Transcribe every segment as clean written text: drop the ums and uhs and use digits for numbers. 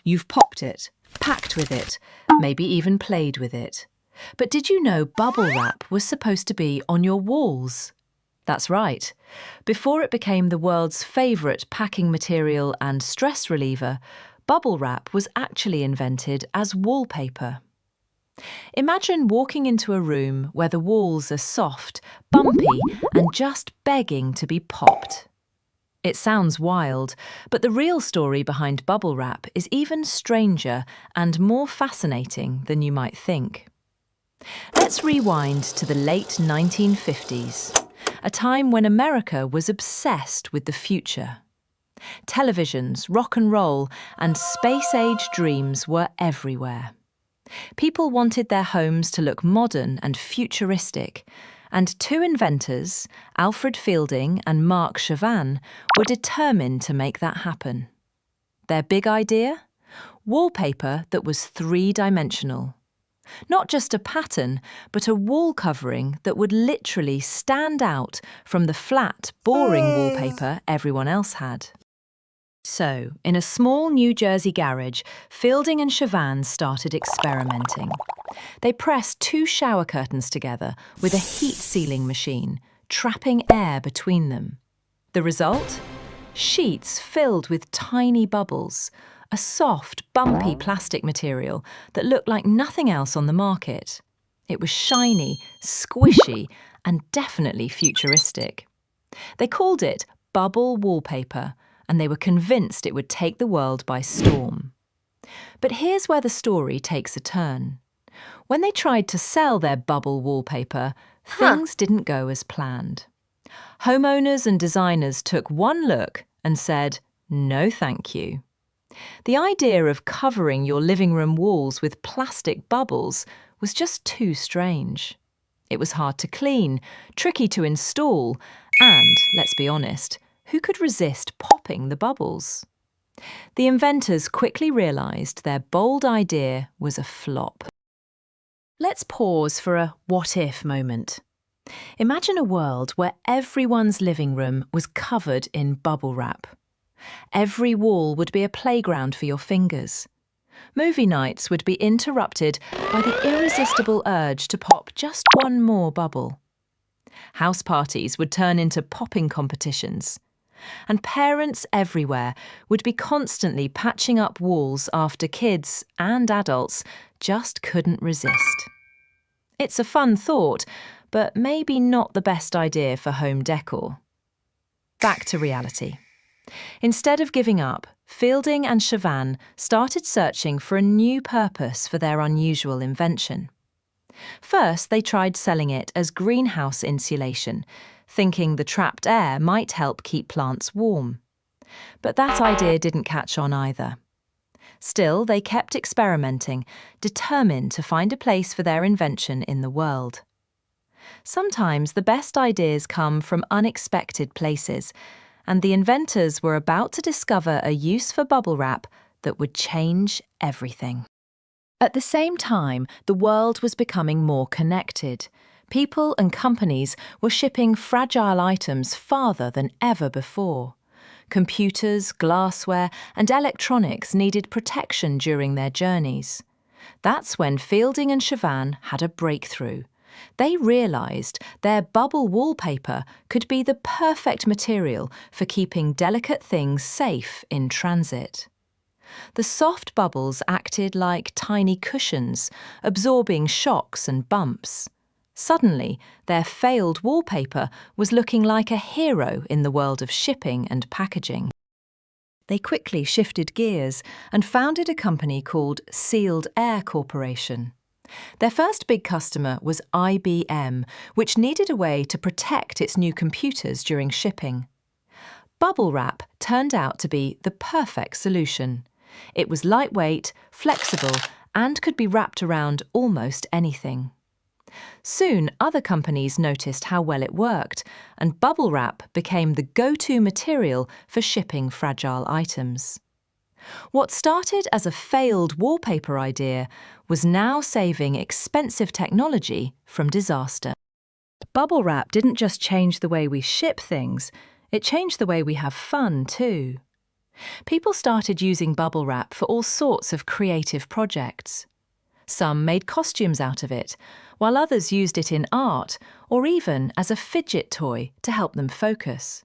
You've popped it, packed with it, maybe even played with it. But did you know bubble wrap was supposed to be on your walls? That's right. Before it became the world's favourite packing material and stress reliever, bubble wrap was actually invented as wallpaper. Imagine walking into a room where the walls are soft, bumpy, and just begging to be popped. It sounds wild, but the real story behind bubble wrap is even stranger and more fascinating than you might think. Let's rewind to the late 1950s, a time when America was obsessed with the future. Televisions, rock and roll, and space-age dreams were everywhere. People wanted their homes to look modern and futuristic, and two inventors, Alfred Fielding and Mark Chavan, were determined to make that happen. Their big idea? Wallpaper that was three-dimensional. Not just a pattern, but a wall covering that would literally stand out from the flat, boring wallpaper everyone else had. So, in a small New Jersey garage, Fielding and Chavan started experimenting. They pressed two shower curtains together with a heat sealing machine, trapping air between them. The result? Sheets filled with tiny bubbles, a soft, bumpy plastic material that looked like nothing else on the market. It was shiny, squishy, and definitely futuristic. They called it bubble wallpaper, and they were convinced it would take the world by storm. But here's where the story takes a turn. When they tried to sell their bubble wallpaper, things didn't go as planned. Homeowners and designers took one look and said, "No, thank you." The idea of covering your living room walls with plastic bubbles was just too strange. It was hard to clean, tricky to install, and, let's be honest, who could resist popping the bubbles? The inventors quickly realised their bold idea was a flop. Let's pause for a what-if moment. Imagine a world where everyone's living room was covered in bubble wrap. Every wall would be a playground for your fingers. Movie nights would be interrupted by the irresistible urge to pop just one more bubble. House parties would turn into popping competitions. And parents everywhere would be constantly patching up walls after kids and adults just couldn't resist. It's a fun thought, but maybe not the best idea for home decor. Back to reality. Instead of giving up, Fielding and Chavan started searching for a new purpose for their unusual invention. First, they tried selling it as greenhouse insulation, thinking the trapped air might help keep plants warm. But that idea didn't catch on either. Still, they kept experimenting, determined to find a place for their invention in the world. Sometimes the best ideas come from unexpected places, and the inventors were about to discover a use for bubble wrap that would change everything. At the same time, the world was becoming more connected. People and companies were shipping fragile items farther than ever before. Computers, glassware, and electronics needed protection during their journeys. That's when Fielding and Chavan had a breakthrough. They realised their bubble wallpaper could be the perfect material for keeping delicate things safe in transit. The soft bubbles acted like tiny cushions, absorbing shocks and bumps. Suddenly, their failed wallpaper was looking like a hero in the world of shipping and packaging. They quickly shifted gears and founded a company called Sealed Air Corporation. Their first big customer was IBM, which needed a way to protect its new computers during shipping. Bubble wrap turned out to be the perfect solution. It was lightweight, flexible, and could be wrapped around almost anything. Soon, other companies noticed how well it worked, and bubble wrap became the go-to material for shipping fragile items. What started as a failed wallpaper idea was now saving expensive technology from disaster. Bubble wrap didn't just change the way we ship things, it changed the way we have fun too. People started using bubble wrap for all sorts of creative projects. Some made costumes out of it, while others used it in art or even as a fidget toy to help them focus.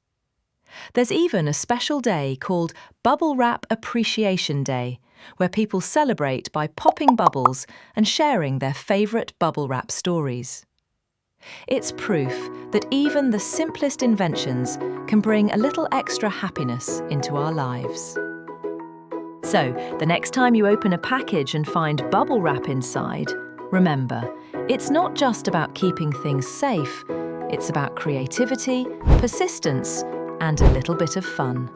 There's even a special day called Bubble Wrap Appreciation Day, where people celebrate by popping bubbles and sharing their favourite bubble wrap stories. It's proof that even the simplest inventions can bring a little extra happiness into our lives. So, the next time you open a package and find bubble wrap inside, remember, it's not just about keeping things safe, it's about creativity, persistence, and a little bit of fun.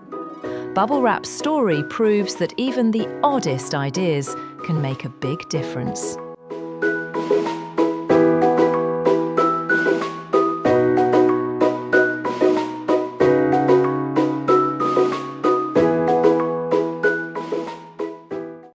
Bubble Wrap's story proves that even the oddest ideas can make a big difference.